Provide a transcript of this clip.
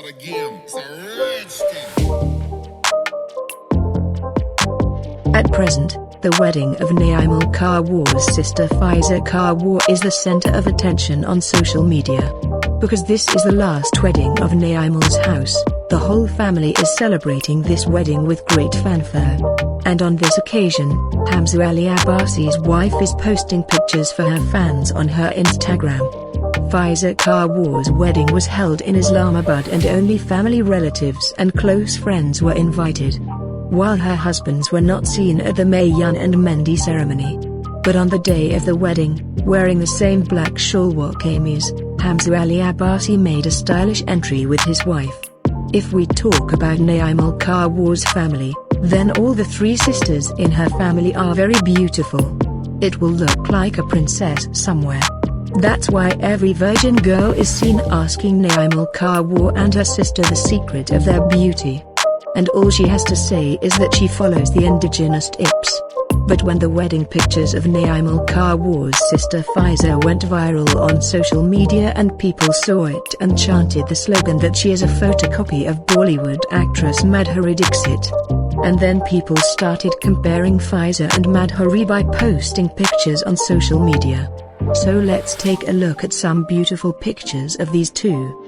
At present, the wedding of Naimal Khawar's sister Faiza Khawar is the center of attention on social media. Because this is the last wedding of Naimal's house, the whole family is celebrating this wedding with great fanfare. And on this occasion, Hamza Ali Abbasi's wife is posting pictures for her fans on her Instagram. Faiza Khawar's wedding was held in Islamabad and only family relatives and close friends were invited, while her husbands were not seen at the Mayyan and Mendi ceremony. But on the day of the wedding, wearing the same black shalwar kameez, Hamza Ali Abbasi made a stylish entry with his wife. If we talk about Naimal Khawar's family, then all the three sisters in her family are very beautiful. It will look like a princess somewhere. That's why every virgin girl is seen asking Naimal Khawar and her sister the secret of their beauty. And all she has to say is that she follows the indigenous tips. But when the wedding pictures of Naimal Khawar's sister Faiza went viral on social media and people saw it and chanted the slogan that she is a photocopy of Bollywood actress Madhuri Dixit. And then people started comparing Faiza and Madhuri by posting pictures on social media. So let's take a look at some beautiful pictures of these two.